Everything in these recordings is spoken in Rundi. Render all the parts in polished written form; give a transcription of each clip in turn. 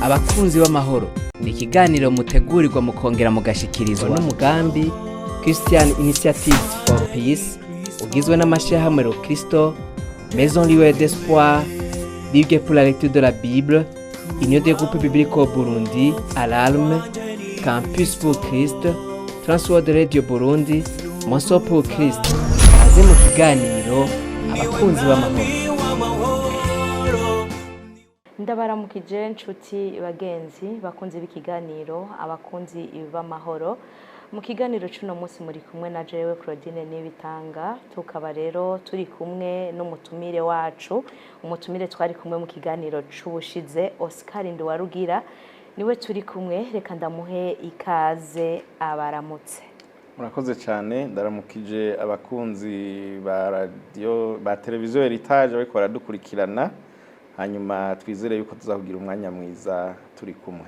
abakunzi b'amahoro ni ikiganiro mutegurirwa mukongera mugashikirizwa n'umugambi Christian Initiative for Peace ugizwe n'amashirahamwe Kristo, Maison Lieu d'Espoir, Ligue pour la lecture de la Bible, Union des groupes bibliques au Burundi, Alarme, Campus pour Christ, Transworld Radio Burundi, Monso pour Christ. Aze mu kiganiro abakunzi b'amahoro. Ndabaramukije nshuti bagenzi bakunzi b'ikiganiro abakunzi b'amahoro. Mu kiganiro cy'uno munsi muri kumwe na jewe Claudine Nibitanga, tukaba rero turi kumwe n'umutumire wacu. Umutumire twari kumwe mu kiganiro c'ubushize Oscar Nduwarugira niwe turi kumwe. Reka ndamuhe ikaze abaramutse. Murakoze cyane, ndaramukije abakunzi ba radio ba televiziyo Heritage bariko baradukurikirana, hanyuma twizere yuko tuzahugira umwanya mwiza turi kumwe.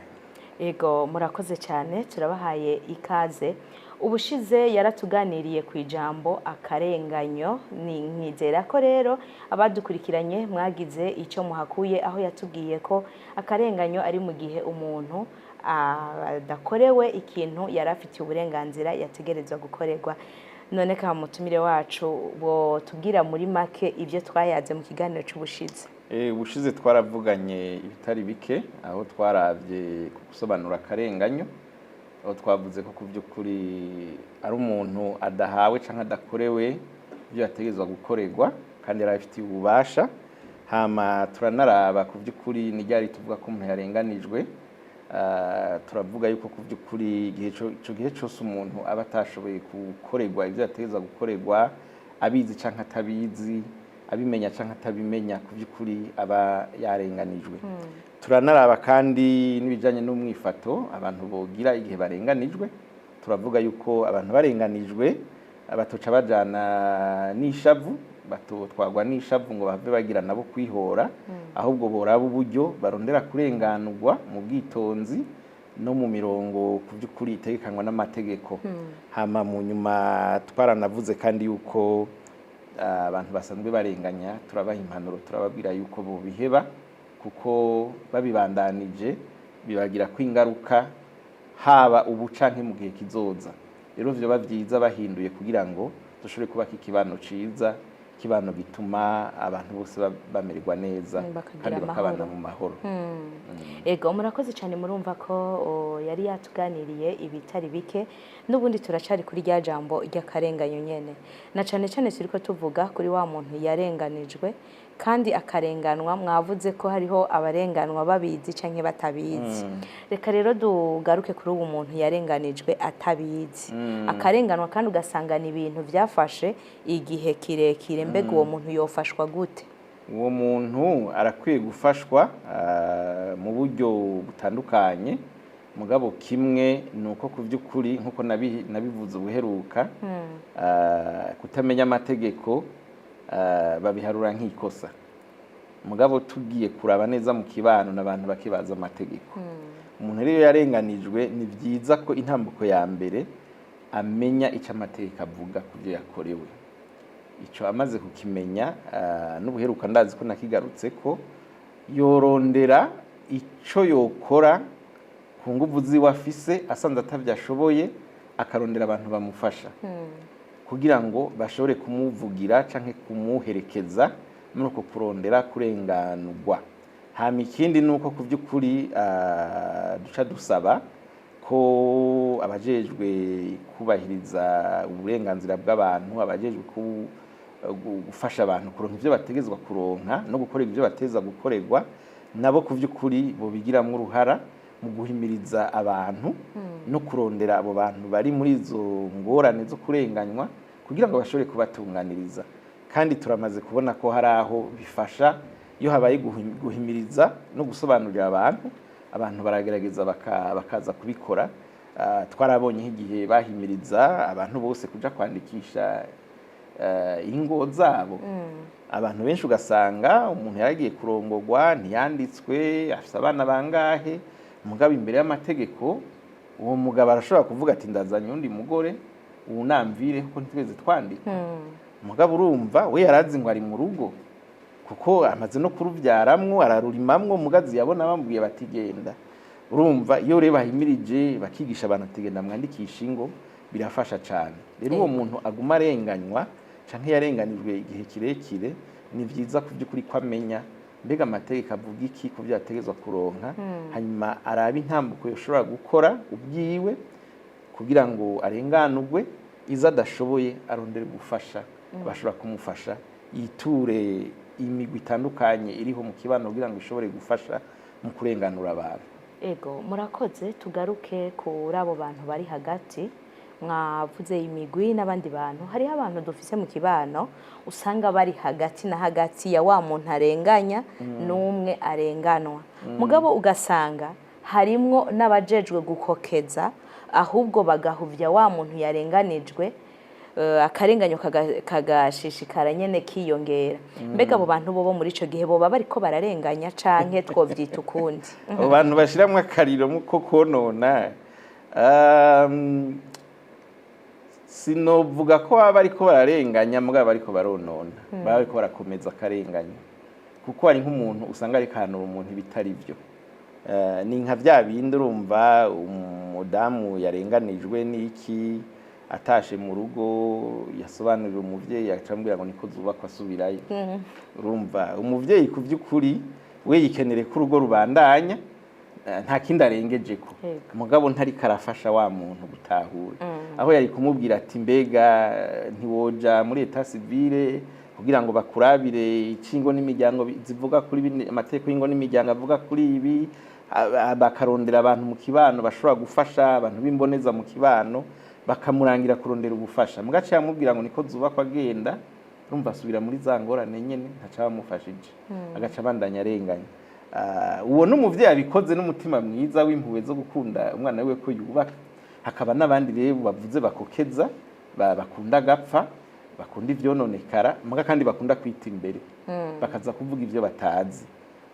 Ego murakoze cyane, turabahaye ikaze. Ubushize yaratuganiriye ku ijambo akarenganyo, ni nkizera ko rero abadukurikiranye mwagize icyo muhakuye, aho yatubwiye ko akarenganyo ari mu gihe umuntu adakorewe ikintu yari afitiye uburenganzira yategerezwa gukorerwa. None ka mutumire wacu bo tubwira muri make ibyo twayaze mu kiganiro cy'ubushize. Ubushize twaravuganye ibitari bike, aho twaravye gusobanura akarenganyo, aho twavuze ko kuvyukuri ari umuntu adahawe canke adakorewe ibyo yategerezwa gukorerwa kandi yari afitiye ububasha. Hama turanaraba kuvyukuri ni ryari tuvuga ko umuntu yarenganijwe. Turavuga yuko kuvyukuri ico gihe cyose umuntu aba atashoboye gukorerwa ibyo yategerezwa gukorerwa, abizi canke atabizi, abimenya canke atabimenya, kuvyukuri aba yarenganijwe. Turanaraba kandi nibijanye n'umwifato abantu bogira igihe barenganijwe. Turavuga yuko abantu barenganijwe batoca bajana n'ishavu, batotwagwa n'ishavu ngo bave bagira nabo kwihora, ahubwo boraba uburyo barondera kurenganurwa mu bwitonzi no mu mirongo kuvyukuri itegekanwa n'amategeko. Hama mu nyuma twaranavuze kandi yuko abantu basanzwe barenganya turabaha impanuro, turababwira yuko bo biheba, kuko babibandanije bibagira ko ingaruka haba ubu canke mu gihe kizoza. Rero vyo bavyiza bahinduye kugira ngo dushobore kubaka ikibano ciza, kibano gituma abantu bose bamererwa neza kandi bakabana mu mahoro. Ego murakoze cyane, murumva ko yari yatuganiriye ibitari bike. N'ubundi turacari kuri rya jambo ry'akarenganyo nyene, na cane cyane turiko tuvuga kuri wa muntu yarenganijwe kandi akarenganwa. Mwavuze ko hariho abarenganwa babizi canke batabizi. Reka rero dugaruke kuri uwo muntu yarenganijwe atabizi, akarenganwa kandi ugasangana ibintu byafashe igihe kirekire. Mbega uwo muntu yofashwa gute? Uwo muntu arakwiye gufashwa mu buryo butandukanye, mugabo kimwe nuko kuvyukuri nkuko nabivuze ubuheruka, kutamenya amategeko babiharura nk'ikosa. Mugabo tugiye kuraba neza mu kibano n'abantu bakibaza amategeko. Umuntu rero yarenganijwe, ni byiza ko intambuko ya mbere amenya icyo amategeko avuga kuvyo yakorewe. Ico amaze kukimenya, n'ubuheruka ndazi ko nakigarutse ko yorondera ico yokora ku nguvu ziwe afise, asanze atavyashoboye akarondera abantu bamufasha kugira ngo bashobore kumuvugira canke kumuherekeza muri uko kurondera kurenganurwa. Hama ikindi nuko kuvyukuri duca dusaba ko abajejwe kubahiriza uburenganzira bw'abantu, abajejwe gufasha abantu kuronka ivyo bategezwa kuronka no gukorera ivyo bateza gukorerwa, nabo kuvyukuri bo bigiramwo uruhara mu guhimiriza abantu no kurondera abo bantu bari muri izo ngorane zo kurenganywa kugira ngo bashobore kubatunganiriza. Kandi turamaze kubona ko hari aho bifasha iyo habaye guhimiriza no gusobanurira abantu baragerageza bakaza kubikora. Twarabonye igihe bahimiriza abantu bose kuja kwandikisha ingo zabo. Abantu benshi ugasanga umuntu yaragiye kurongorwa ntiyanditswe, afite abana bangahe, mugabo imbere y'amategeko uwo mugabo arashobora kuvuga ati ndazanye undi mugore unamvire kuko ntitweze twandika. Mugabo urumva we yarazi ngo ari mu rugo, kuko amaze no kurubyaramwo ararurimamwo mugazi yabona bambwiye bati genda. Urumva iyo rero bahimirije bakigisha abantu ati genda mwandikisha ingo birafasha cyane. Rero uwo muntu aguma arenganywa canke yarenganijwe igihe kirekire, ni vyiza ku by'ukuri ko amenya mbega amategeko avuga iki ko byategezwa kuronka, hanyuma araba intambuko yoshobora gukora ubwiwe kugira ngo arenganurwe, iza adashoboye arondere gufasha bashobora kumufasha, yiture imigwi itandukanye iriho mu kibano kugira ngo ishobore gufasha mu kurenganura abantu. Ego murakoze, tugaruke kuri abo bantu bari hagati, mwavuze imigwi n'abandi bantu. Hariho abantu dufise mu kibano usanga bari hagati na hagati ya wa muntu arenganya n'umwe arenganwa, mugabo ugasanga harimwo n'abajejwe gukokeza, ahubwo bagahuvya wa muntu yarenganijwe, akarenganyo kagashishikara nyene kiyongera. Mbega abo bantu bo muri ico gihe boba bariko bararenganya canke twovyita ukundi? Abo bantu bashiramwo akariro ko konona, sinovuga ko baba bariko bararenganya mugabo bariko baronona, baba bariko barakomeza akarenganya, kuko hari nk'umuntu usanga ariko ahanura umuntu ibitari byo. Ni nka vya bindi urumva umudamu yarenganijwe n'iki, atashe mu rugo yasobanurira umuvyeyi acambwira ngo niko zubakwa asubirayo. Urumva umuvyeyi ku by'ukuri we yikenere ko urugo rubandanya, nta kindi arengejeko, mugabo ntari karafasha wa muntu gutahura. Aho yari kumubwira ati mbega ntiwoja muri etat civile kugira ngo bakurabire icingo n'imiryango zivuga kuri amategeko y'ingo n'imiryango avuga kuri ibi, bakarondera abantu mu kibano bashobora gufasha abantu b'imboneza mu kibano, bakamurangira kurondera ubufasha. Mugace yamubwira ngo niko zubakwa agenda, urumva asubira muri za ngorane nyene ntaca bamufashije, agaca abandanya arenganya. Uwo n'umuvyeyi abikoze n'umutima mwiza w'impuhwe zo gukunda umwana wiwe ko yubaka. Hakaba n'abandi rero bavuze bakokeza, bakunda gapfa, bakunda ivyononekara, muga kandi bakunda kwita imbere, bakaza kuvuga ivyo batazi.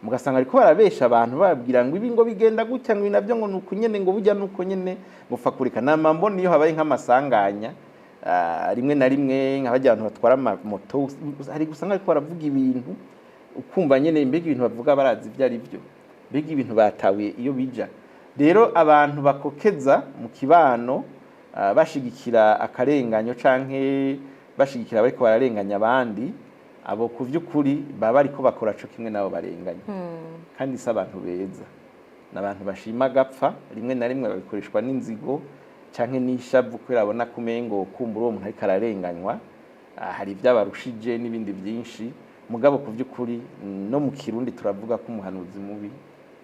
Mugasanga ariko barabesha abantu babwira ngo ibi ngo bigenda gutya ngo navyo ngo nuko nyene ngo burya nuko nyene gupfa kurika. Nama mbona iyo habaye nk'amasanganya rimwe na rimwe nk'abajya abantu batwara moto, hari gusanga ariko baravuga ibintu ukumva nyene mbega ibintu bavuga barazi ivyo ari byo, mbega ibintu batawe iyo bija. Rero abantu bakokeza mu kibano bashigikira akarenganyo canke bashigikira bariko bararenganya abandi, abo ku vy'ukuri baba ariko bakora co kimwe nabo barenganya. Kandi si abantu beza, n'abantu bashima gapfa, rimwe na rimwe babikoreshwa n'inzigo canke n'ishavu kubera abona kumengo kumbura uwo muntu ariko ararenganywa, hari ibyabarushije n'ibindi byinshi. Mugabo ku vy'ukuri no mu Kirundi turavuga ko umuhanuzi mubi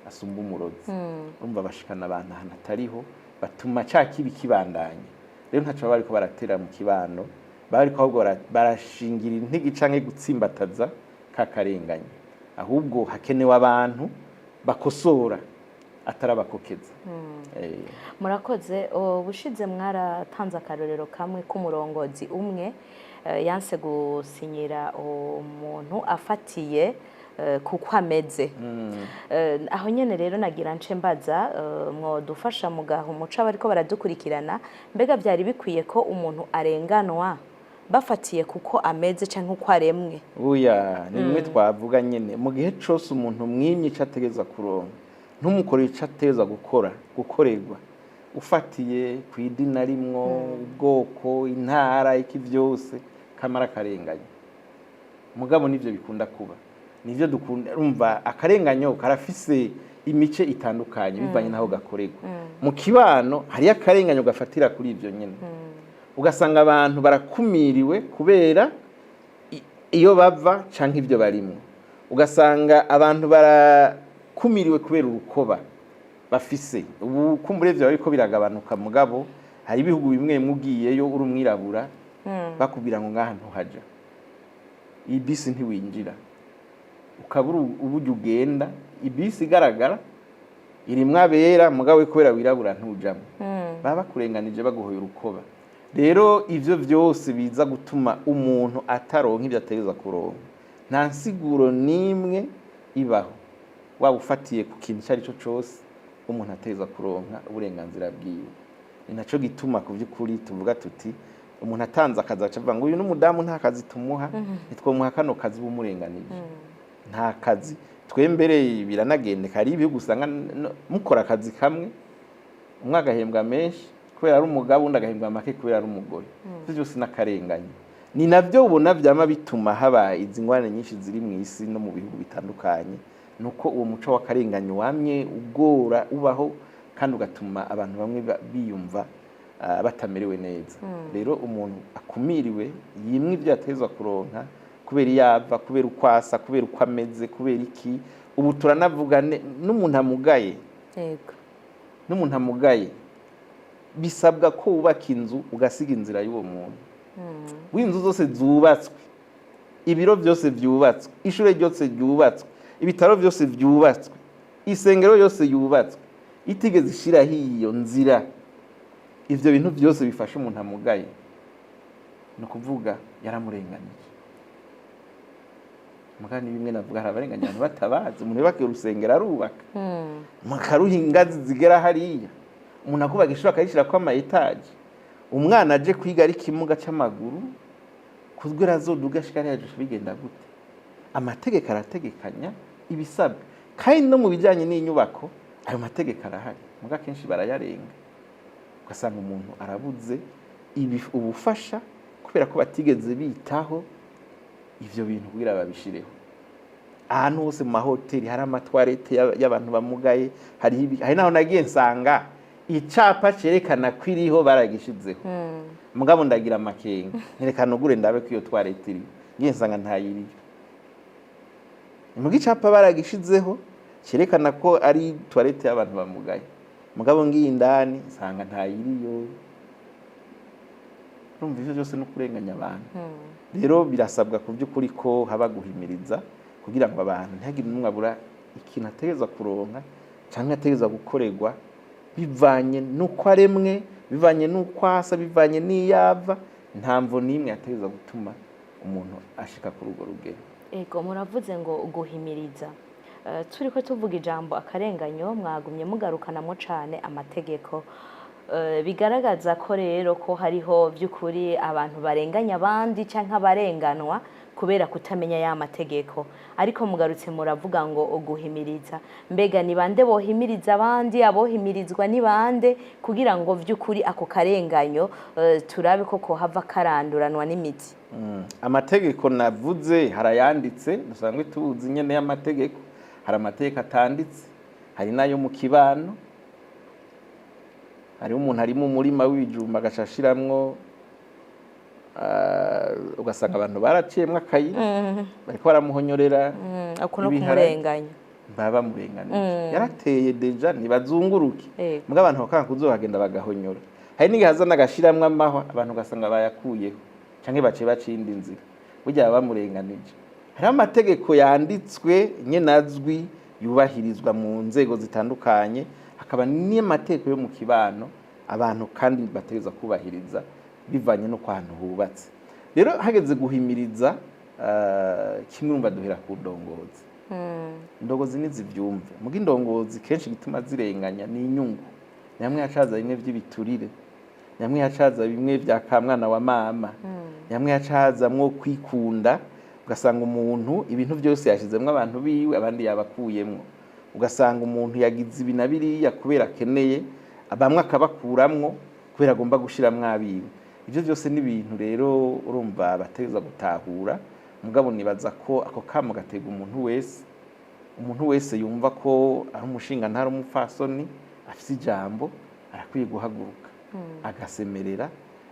asumba umurozi. Urumva bashikana abantu ahantu atariho, batuma ca kibi kibandanya. Rero ntaco baba bariko baratera mu kibano, baba ariko ahubwo barashingira intege canke gutsimbataza kakarenganya. Ahubwo hakenewe abantu bakosora atarabakokeza. Murakoze. Ubushize mwaratanze akarorero kamwe k'umurongozi umwe yanse gusinyira umuntu afatiye kuko ameze. Aho nyene rero nagira nce mbaza, mwodufasha mugaha umuco bariko baradukurikirana, mbega byari bikwiye ko umuntu arenganwa bafatiye kuko ameze canke uko aremwe? Oya, nimwe twavuga nyene mu gihe cose umuntu mwimye icategeza kuronka, ntumukorere icategeza gukorerwa ufatiye kw'idina rimwo, ubwoko, intara, iki vyose kamara karenganya. Mugabo nivyo bikunda kuba, nivyo dukunda. Urumva akarenganyo karafise imice itandukanye bivanye naho gakorerwa. Mu kibano hari akarenganyo gafatira kuri ivyo nyene, ugasanga abantu barakumiriwe kubera iyo bava canke ivyo barimwo. Ugasanga abantu barakumiriwe kubera urukoba bafise. Ubu kumbure vyo ariko biragabanuka, mugabo hari ibihugu bimwe mugiyeyo uri umwirabura bakubwira ngo ngaha ntuhaja, ibisi ntiwinjira, ukabura uburyo ugenda, ibisi igaragara irimwo abera mugabo kubera wirabura ntujamwo, baba bakurenganije baguhoye urukoba. Rero ivyo vyose biza gutuma umuntu ataronka ivyo ategeza kuronka. Nta nsiguro nimwe ibaho waba ufatiye ku kintu cyari cyo cyose umuntu ategeza kuronka uburenganzira bwiwe. Ni naco gituma ku vy'ukuri tuvuga tuti umuntu atanze akazi acavuga ngo uyu n'umudamu nta kazi tumuha, nitwomuha kano kazi bumurenganije. nta kazi twembere biranagendeka hari ibihugu usanga mukora akazi kamwe umwe agahembwa menshi kubera ari umugabo undi agahembwa make kubera ari umugore ivyo byose n'akarenganye ni navyo ubona vyama bituma haba izi ngwane nyinshi ziri mu isi no mu bihugu bitandukanye nuko uwo muco w'akarenganye wamye ugora ubaho kandi ugatuma abantu bamwe biyumva batamerewe neza rero umuntu akumiriwe yimwe ibyo yatezwa kuronka kubera iyava kubera ukwasa kubera uko ameze kubera iki ubu turanavuga n'umuntu amugaye yego n'umuntu amugaye bisabwa ko wubaka inzu ugasiga inzira y'uwo muntu w'inzu zose zubatswe ibiro byose byubatswe ishure ryose ryubatswe ibitaro byose byubatswe isengero yose yubatswe itigeze ishiraho iyo nzira ivyo bintu byose bifasha umuntu amugaye no kuvuga yaramurenganije mugani bimwe navuga harabarenganya abantu batabazi umuntu yubaka urusengero arubaka makaruha ingazi zigera hariya umuntu akubaka ishuri akayishira kwa etaje umwana aje kwiga ari kimuga c'amaguru kuzwira azoduga ashikari yaje bigenda gute amategeko arategekanya ibisabwa kandi no mu bijanye n'inyubako ayo mategeko arahari muga kenshi barayarenga ugasanga umuntu arabuze ubufasha kubera ko batigeze bitaho ivyo bintu kugira babishireho ahantu hose mu mahoteli hari amatwarete y'abantu bamugaye hari naho nagiye nsanga icapa cerekana ko iriho baragishizeho mugabo ndagira amakenga nerekana ugure ndabe ko iyo twarete iri ngiye nsanga ntayiriyo mugi icapa baragishizeho cerekana ko ari twarete y'abantu bamugaye mugabo ngiye indani nsanga ntayiriyo urumva ivyo byose no kurenganya abantu rero birasabwa ku by'ukuri ko haba guhimiriza kugira ngo abantu ntihagire n'umwe abura ikintu ategerezwa kuronka cyangwa ategerezwa gukorerwa bivanye n'uko aremwe bivanye n'uko asa bivanye n'iyava ntamvo n'imwe yategerezwa gutuma umuntu ashika kuri urwo rugero ego muravuze ngo guhimiriza turi ko tuvuga ijambo akarenganyo mwagumye mugarukanamo cyane amategeko bigaragaza ko rero ko hariho by'ukuri abantu barenganya abandi cyangwa barenganwa kubera kutamenya ya mategeko ariko mugarutse muravuga ngo uguhimiriza mbega ni bande bohimiriza abandi abohimirizwa ni bande kugira ngo by'ukuri ako karenganyo turabe ko hava karanduranwa n'imiti amategeko navuze harayanditse dusanzwe tuzi nyene y'amategeko hari amategeko atanditse hari nayo mu kibano hari umuntu ari mu murima w'ibijumba agashashiramwo ugasanga abantu baraciyemwe akayira bariko baramuhonyorera akuno kumurenganya baba murenganije yarateye deja ntibazunguruke mbwa abantu bakanga kuzohagenda bagahonyora hari n'igihaza nagashiramwe amahwa abantu ugasanga bayakuyeho canke bace bacinda inzira burya baba murenganije hari amategeko yanditswe nyenazwi yubahirizwa mu nzego zitandukanye hakaba n'amategeko yo mu kibano abantu kandi bategeza kubahiriza bivanye no kwantu hubatse rero hageze guhimiriza kimwe umva duhera ku ndongozi indongozi nizivyumve muga indongozi kenshi gituma zirenganya ni inyungu nyamwe yacaza bimwe by'ibiturire nyamwe yacaza bimwe bya kamwana wa mama nyamwe yacaza mwo kwikunda ugasanga umuntu ibintu byose yashizemwe abantu biwe abandi yabakuyemwo ugasanga umuntu yagize ibinabiriya kubera akeneye bamwe akabakuramwo kubera agomba gushiramwo abiwe ibyo byose ni ibintu rero urumva bateza gutahura mugabo nibaza ko ako kamo gatega umuntu wese yumva ko ari umushinga ntari umupfasoni afite ijambo arakwiye guhaguruka agasemerera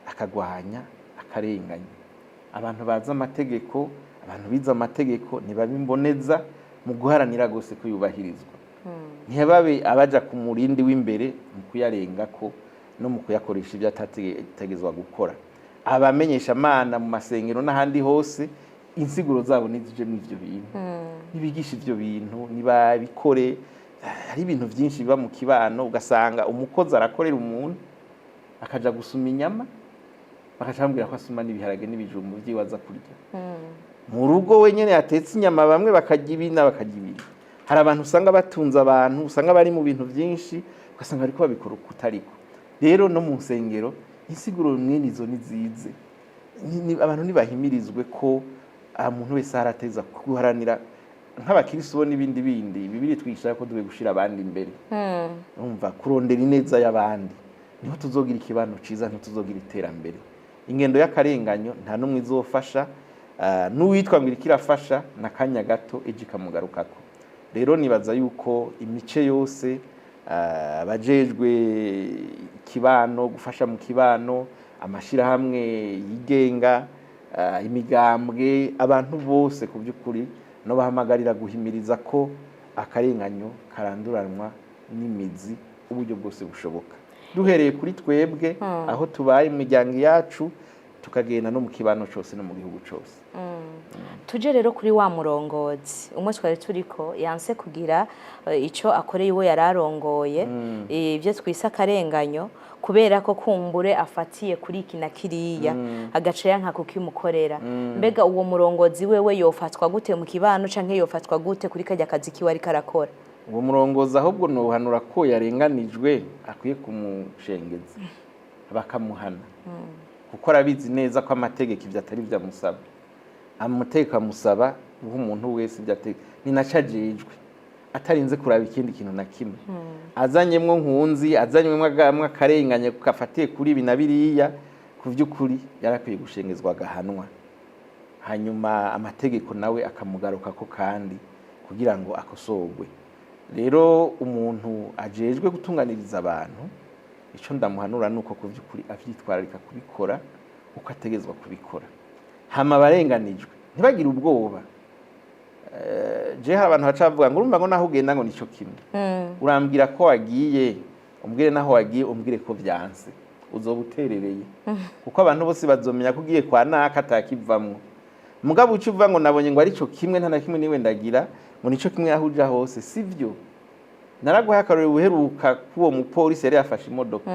akagwanya akarenganya abantu bazi amategeko abantu bize amategeko ntibabimboneza mu guharanira gose ko yubahirizwa ntibabe abaja ku murindi w'imbere mu kuyarengako no mu kuyakoresha ibyo atategezwa gukora abamenyesha amana mu masengero n'ahandi hose insiguro zabo nizije n'ivyo bintu nibigisha ivyo bintu nibabikore hari ibintu byinshi biba mu kibano ugasanga umukozi arakorera umuntu akaja gusuma inyama bakacambwira ko asuma n'ibiharage n'ibijumbu vyiwaza kurya mu rugo wenyene yatetse inyama bamwe bakajya ibina bakajya ibiri hari abantu usanga batunze abantu usanga bari mu bintu byinshi ugasanga bariko babikora ukutariko rero no mu nsengero insiguro mwene izo nizize abantu nibahimirizwe ko umuntu wese arateza guharanira nk'abakirisi bo n'ibindi bindi bibiri twigisha ko duhe gushira abandi imbere umva kurondera ineza y'abandi niho tuzogira ikibano ciza ntituzogira iterambere. Ingendo y'akarenganyo nta numwe izofasha n'uwitwa ngo irikirafasha nakanya gato eje kamugarukako. Rero nibaza yuko imice yose abajejwe kibano gufasha mu kibano amashirahamwe yigenga imigambwe abantu bose ku by'ukuri no bahamagarira guhimiriza ko akarenganyo karanduranwa n'imizi uburyo bwose bushoboka duhereye kuri twebwe aho tubaye mu miryango yacu tukagenda no mu kibano cyose no mu gihugu cyose. Tuje rero kuri wa murongozi umwe twari turiko yanse kugira ico akoreye uwo yararongoye ibyo twisa akarenganyo kubera ko kumbure afatiye kuri iki na kiriya agaca yanka kukimukorera. Mbega uwo murongozi wewe yofatwa gute mu kibano canke yofatwa gute kuri kajya kazi kiwe ari karakora? Uwo murongozi ahubwo no hanura ko yarenganijwe akwiye kumushengeza bakamuhana kuko arabizi neza ko amategeko ivyo atari vyamusaba. Amategeko amusaba uho umuntu wese ivyategeko ni nacajejwe atarinze kuraba ikindi kintu na kimwe azanyemwo nkunzi azanyemwo akarenganye kafatiye kuri ibi na biriya ku vy'ukuri yarakwiye gushengezwa agahanwa hanyuma amategeko nawe akamugaruka ko kandi kugira ngo akosorwe. Rero umuntu ajejwe gutunganiriza abantu ico ndamuhanura nuko ku vy'ukuri avyitwararika kubikora uko ategezwa kubikora hama barenganijwe ntibagire ubwoba. Je hari abantu bacavuga ngo urumva ngo naho ugenda ngo nico kimwe urambwira ko wagiye umbwire naho wagiye umbwire ko vyanse uzobuterereye kuko abantu bose bazomenya ko ugiye kwa naka atakivamwo mugabo ucuva ngo nabonye ngo ari cyo kimwe nta na kimwe niwe ndagira ngo nico kimwe aho uja hose sivyo. Naraguha akarore uheruka kuwo mupolisi yari yafashe imodoka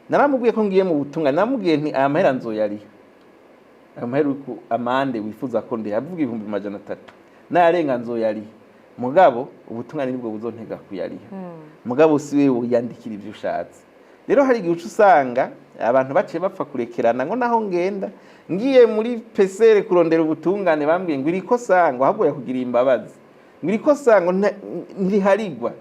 naramubwiye ko ngiye mu butunga namubwiye nti aya mahera nzoyariha amaheruku amande wifuza ko ndi yavuga 300 narenga nzoyariha mugabo ubutungane nibwo buzontega kuyariha mugabo siwe uyandikira ivyo ushatse. Rero hari igihe usanga abantu baciye bapfa kurekerana ngo naho ngenda ngiye muri pesere kurondera ubutungane bambwiye ngo iriko sango ahubwo yakugira imbabazi ngo iriko sango ntiriharigwa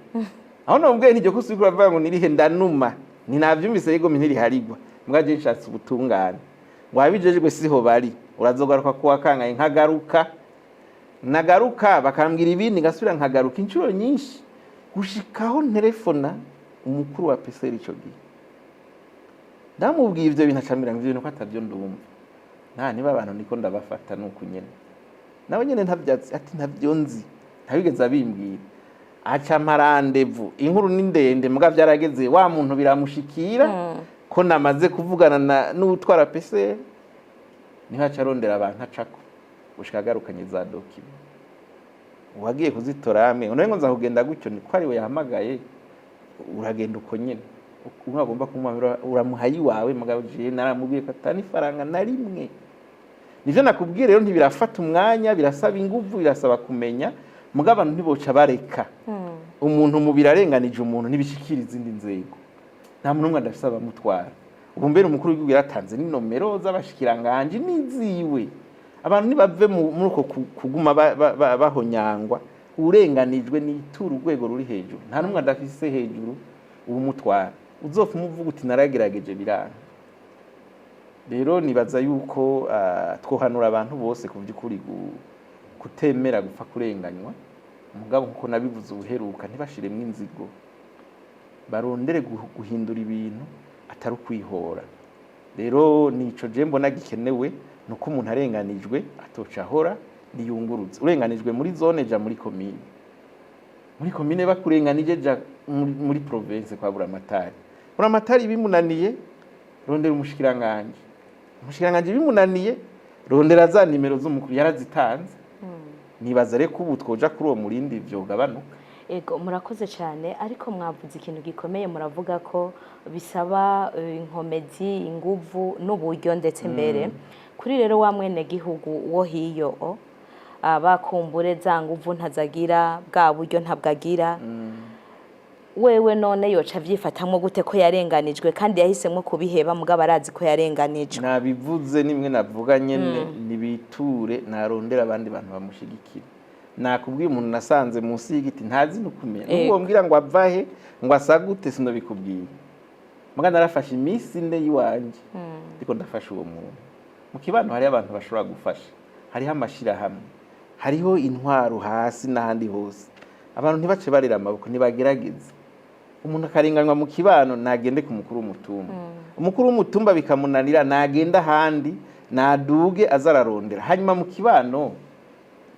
aho nambwiye ntijo kusubira bavuga ngo nirihe ndanuma ni navyumvise yego ntiriharigwa mwaje nshatse ubutungane ngo abijejwe siho bari urazogaruka kuwa kangaye nkagaruka nagaruka bakambwira ibindi ngasubira nkagaruka inshuro nyinshi gushikaho telefona umukuru wa PCR ico gihe ndamubwiye ivyo bintu acamira ngo ibintu ko atavyo ndumva nta niba abantu niko ndabafata nuko nyene nawe nyene ntavyatsi ati ntavyo nzi ntabigeze abimbwira aca marandevu inkuru ni ndende muga vyarageze wa muntu biramushikira ko namaze kuvugana n'utwara PCR niho acarondera abantu acako ushikagarukanye za document wagiye kuzitora hamwe none ngo nzakugenda gutyo ni ko ari we yahamagaye uragenda uko nyene ugomba kumwamira uramuhayi wawe mugabo je naramubwiye ko atani faranga na rimwe nivyo nakubwiye. Rero ntibirafata umwanya birasaba inguvu birasaba kumenya mugabo abantu ntiboca bareka umuntu mu birarenganije umuntu nibishikira izindi nzego nta muntu umwe adafisaba mutwara ubu mbere umukuru w'igihugu yaratanze ni nomero z'abashikiranganje niziwe abantu nibave muri uko kuguma bahonyangwa urenganijwe n'itura urwego ruri hejuru nta numwe adafise hejuru ubu mutwara uzopfa umuvuga uti naragerageje biranga. Rero nibaza yuko twohanura abantu bose ku by'ukuri kutemera gupfa kurenganywa mugabo kuko nabivuze ubuheruka ntibashiremwe inzigo barondere guhindura ibintu atari ukwihora. Rero nico je mbona gikenewe nuko umuntu arenganijwe atoca ahora niyunguruze urenganijwe muri zone ja muri komine bakurenganije ja muri province kwa buramatari bimunaniye rondera umushikiranganje bimunaniye rondera za nimero z'umukuru yarazitanze nibaza reko ubu twoja kuri uwo murindi vyogabanuka. Ego murakoze cyane ariko mwavuze ikintu gikomeye muravuga ko bisaba inkomezi inguvu n'uburyo ndetse mbere kuri rero wa mwene gihugu wo hiyo abakumbure za nguvu ntazagira bwa buryo ntabwagira wewe none yoca vyifatamwe gute ko yarenganijwe kandi yahisemwe kubiheba mugabo arazi ko yarenganijwe? Nabivuze nimwe navuga nyene nibiture narondera abandi bantu bamushigikira nakubwiye umuntu nasanze munsi y'igiti ntazi nukumenya Ego. n'ubwo mbwira ngo avahe ngo asagute sinobikubwiye muga narafashe iminsi ine yiwanje ariko ndafasha uwo muntu mu kibano hariho abantu bashobora gufasha hariho amashirahamwe hariho intwaro hasi n'ahandi hose abantu ntibace barira amaboko ntibagerageze umuntu akarenganywa mu kibano nagende ku mukuru w'umutumba umukuru w'umutumba bikamunanira nagenda ahandi naduge azararondera hanyuma mu kibano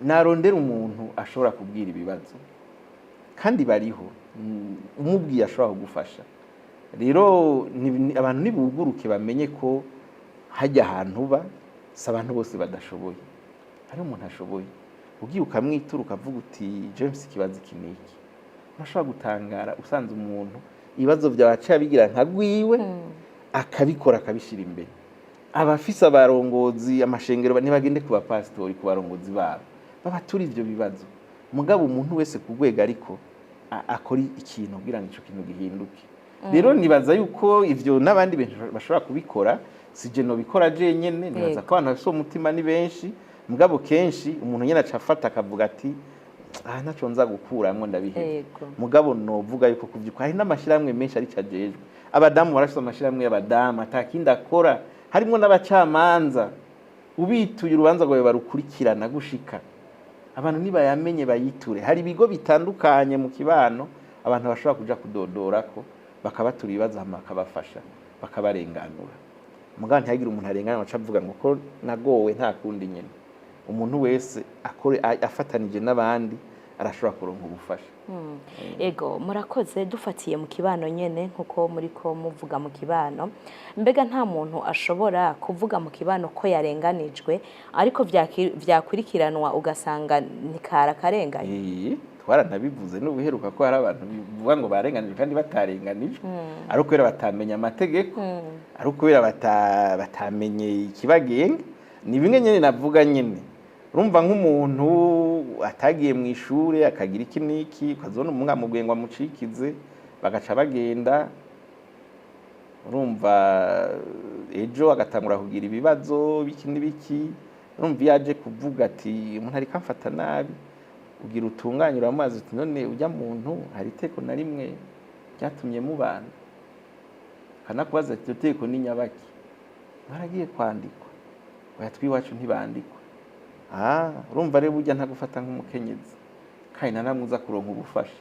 narondera umuntu ashobora kubwira ibibazo kandi bariho umubwiye ashobora kugufasha rero abantu nibuguruke bamenye ko hajya ahantu uba si abantu bose badashoboye hari umuntu ashoboye ugiye ukamwitura ukavuga uti James ikibazo iki n'iki urashobora gutangara usanze umuntu ibibazo byawe aciye abigira nka gwiwe akabikora akabishyira imbere abafise abarongozi amashengero ntibagende ku bapasitori ku barongozi babo babatura ivyo bibazo mugabo umuntu wese ku rwego ariko akora ikintu kugira ngo ico kintu gihinduke rero nibaza yuko ivyo n'abandi benshi bashobora kubikora sije no bikora je nyene nibaza ko abantu bafise umutima ni benshi mugabo kenshi umuntu nyene acafata akavuga ati naco nza gukuramwo ndabihe mugabo novuga yuko kuvyuka hari n'amashiramwe menshi ari cajejwe abadamu barafise amashiramwe y'abadamu atakindi akora harimo n'abacamanza ubituye urubanza rwawe barukurikirana gushika abantu nibayamenye bayiture hari ibigo bitandukanye mu kibano abantu bashobora kuja kudodorako bakabatura ibibazo hama bakabafasha bakabarenganura mugabo ntihagira umuntu arengana aca avuga ngo ko nagowe nta kundi nyene umuntu wese akore afatanije n'abandi arashobora kuronka ubufasha ego murakoze dufatiye mu kibano nyene nkuko muri ko muvuga mu kibano mbega nta muntu ashobora kuvuga mu kibano ko yarenganijwe ariko vyakurikiranwa ugasanga nikara karenganye twaranabivuze n'ubuheruka ko hari abantu bivuga ngo barenganijwe kandi batarenganijwe ari kubera batamenya amategeko ari kubera batamenye ikibagenga ni bimwe nyene navuga nyene urumva nk'umuntu atagiye mu ishure akagira iki niki ukazona umwana mubwiye ngo amucikize bagaca bagenda urumva ejo agatangura kugira ibibazo biki n'ibiki urumva yaje kuvuga ati umuntu ariko amfata nabi ugira utunganyura amazi uti none ujya muntu hari iteko na rimwe ryatumye mubana kanakubaza ati iteko ni nyabaki baragiye kwandikwa oya twiwacu ntibandikwa urumva rero burya ntagufata nk'umukenyezi kandi nanamuza kuronka ubufasha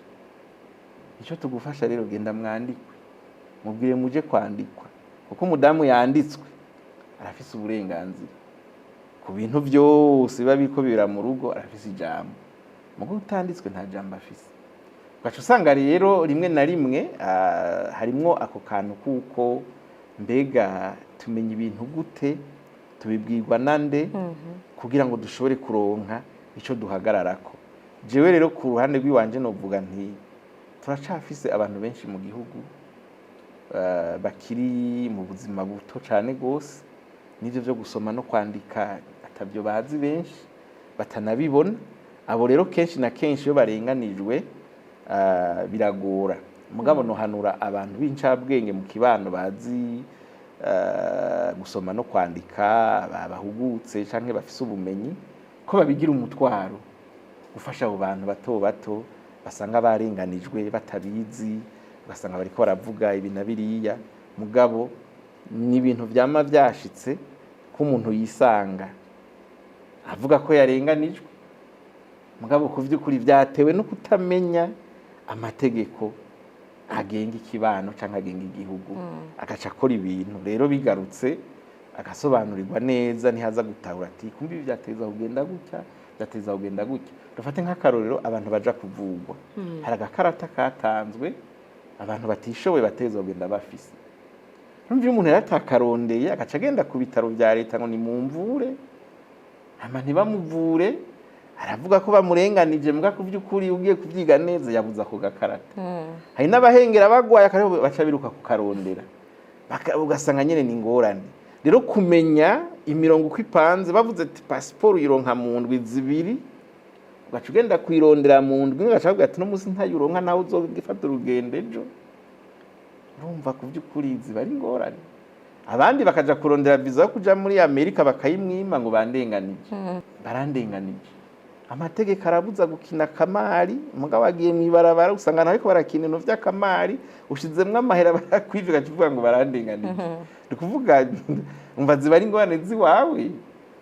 icyo tugufasha rero genda mwandikwe mubwire muje kwandikwa kuko umudamu yanditswe arafise uburenganzira ku bintu byose biba biko bibera mu rugo arafise ijambo mugo utanditswe nta jambo afise ugaca usanga rero rimwe na rimwe harimwo ako kantu kuko mbega tumenya ibintu gute tubibwirwa nande kugira ngo dushobore kuronka ico duhagararako jewe rero ku ruhande rw'iwanje novuga nti turacafise abantu benshi mu gihugu bakiri mu buzima buto cane gose n'ivyo vyo gusoma no kwandika atavyo bazi benshi batanabibona abo rero kenshi na kenshi iyo barenganijwe biragora mugabo nohanura abantu b'incabwenge mu kibano bazi gusoma no kwandika bahugutse canke bafise ubumenyi ko babigira umutwaro gufasha abo bantu bato bato basanga barenganijwe batabizi basanga bariko baravuga ibi na biriya mugabo ni ibintu vyama vyashitse ko umuntu yisanga avuga ko yarenganijwe mugabo ku vy'ukuri vyatewe no kutamenya amategeko agenga ikibano canke agenga igihugu agaca akora ibintu rero bigarutse agasobanurirwa neza ntihaza gutahura ati kumbi vyateza kugenda gutya byateza kugenda gutya dufate nk'akarorero abantu baja kuvugwa hari agakarata katanzwe abantu batishoboye bateza kugenda bafise urumva umuntu yaratakarondeye agaca agenda ku bitaro vya leta ngo ni mumvure hama ntibamuvure aravuga ko bamurenganije mbwa ku by'ukuri ugiye kubyiga neza yabuza ku gakarata hari n'abahengera bagwaye akarero baca biruka ku karondera ugasanga nyene ni ngorane rero kumenya imirongo uko ipanze bavuze ati pasiporo uyironka mu ndwi zibiri ugaca ugenda kuyirondera mu ndwi ugaca bavuga ati no munsi ntayuronka nawe uzogifata urugendo ejo urumva ku by'ukuri ziba ari ngorane abandi bakaja kurondera visa yo kuja muri Amerika bakayimwima ngo bandenganije barandenganije amategeko arabuza gukina kamari mugabo agiye mw'ibarabara usanga ariko barakina ibintu vy'akamari ushizemwo amahera barakwivika kivuga ngo barandinganije ni kuvuga umva ziba ari ingorane ziwawe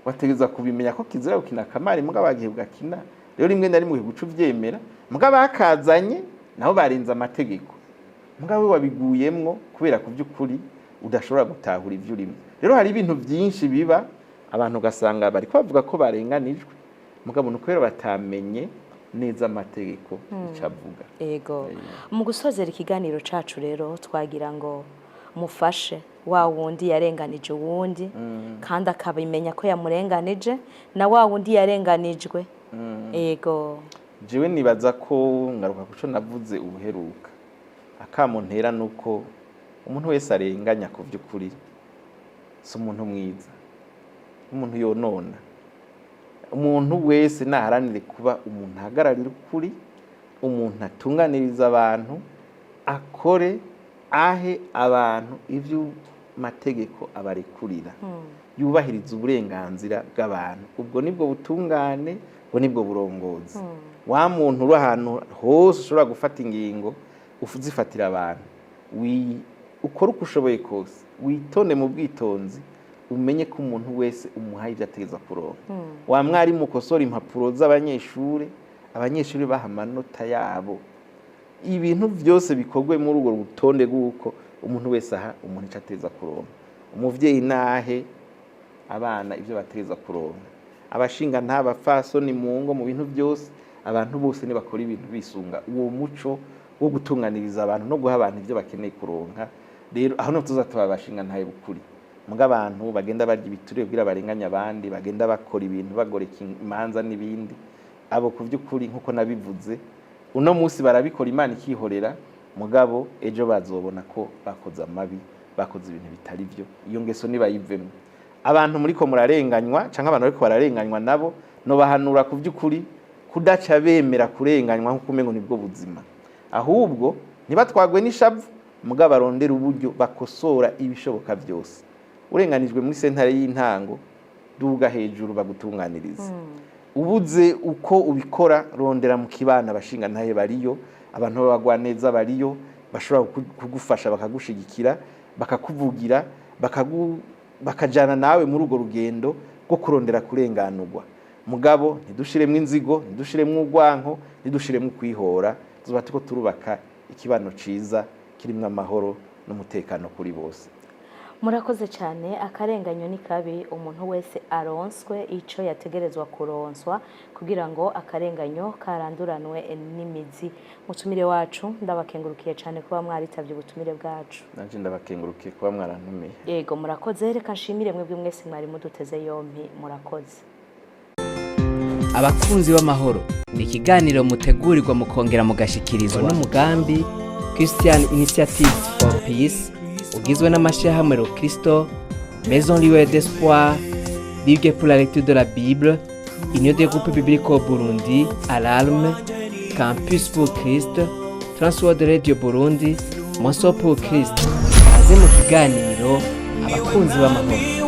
wategeza kubimenya ko kizira gukina kamari mugabo agiye ugakina rero rimwe na rimwe guca uvyemera mugabo bakazanye naho barinze amategeko mugabo wabiguyemwo kubera ku by'ukuri udashobora gutahura ivyo urimo rero hari ibintu byinshi biba abantu gasanga bari bavuga ko barenganijwe mugabo nuko batamenye neza amategeko icavuga. Ego mu gusozera ikiganiro cacu rero twagira ngo mufashe wa wundi yarenganije uwundi kandi akabimenya ko yamurenganije na wa wundi yarenganijwe. Ego jewe nibaza ko ngaruka kuco navuze ubuheruka akamuntera nuko umuntu wese arenganya ku by'ukuri si umuntu mwiza umuntu yonona umuntu wese naharanire kuba umuntu ahagararira ukuri umuntu atunganiriza abantu akore ahe abantu ivyo mategeko abarekurira yubahiriza uburenganzira bw'abantu ubwo nibwo butungane ubwo nibwo burongozi wa muntu uri ahantu hose ushobora gufata ingingo uzifatira abantu ukora uko ushoboye kose witonde mu bwitonzi umenye ko umuntu wese umuhaye ibyo ategeza kuronka wa mwarimu ukosora impapuro z'abanyeshuri abanyeshuri baha amanota yabo ibintu byose bikorwe muri urwo rutonde rw'uko umuntu wese aha umuntu icyo ategeza kuronka umuvyeyi nahe abana ibyo bategeza kuronka abashinga ntabafasoni mu ngo mu bintu byose abantu bose nibakora ibintu bisunga uwo muco wo gutunganiriza abantu no guha abantu ibyo bakeneye kuronka rero aho no tuzataba abashinga ntaye bukuri muga abantu bagenda barya ibiturire kugira barenganya abandi bagenda bakora ibintu bagoreka imanza n'ibindi abo ku by'ukuri nkuko nabivuze uno munsi barabikora Imana ikihorera mugabo ejo bazobona ko bakoze amabi bakoze ibintu bitari byo iyo ngeso nibayivemo abantu muri ko murarenganywa canke abantu bariko bararenganywa nabo no bahanura ku by'ukuri kudaca bemera kurenganywa nkuko umengo nibwo buzima ahubwo nibatwagwe n'ishavu mugabo barondera uburyo bakosora ibishoboka byose urenganijwe muri sentare y'intango duga hejuru bagutunganiriza ubuze uko ubikora rondera mu kibana bashinga ntahe bariyo abantu babagwa neza bariyo bashobora kugufasha bakagushigikira bakakuvugira bakajana nawe muri urwo rugendo rwo kurondera kurenganurwa mugabo ntidushiremwe inzigo ntidushiremwe urwanko ntidushiremwe kwihora tuba tuko turubaka ikibano ciza kirimwe amahoro n'umutekano kuri bose. Murakoze cyane akarenganyo ni kabi umuntu wese aronswe ico yategerezwa kuronswa kugira ngo akarenganyo karanduranwe n'imizi. Mutumire wacu ndabakengurukiye cyane kuba mwaritavye ubutumire bwacu. Nanje ndabakengurukiye kuba mwarantumiye. Yego murakoze reka nshimire mwebwe mwese mwari muduteze yompi murakoze. Abakunzi b'amahoro ni ikiganiro mutegurirwa mukongera mugashikirizwa n'umugambi Christian Initiative for Peace ugizwe n'amashyirahamwe Kristo, Maison Lieu d'Espoir, Ligue pour la lecture de la Bible, Union des groupes bibliques au Burundi, Alarme, Campus pour Christ, Transworld Radio Burundi, Monso pour Christ. Aze mu kiganiro abakunzi b'amahoro.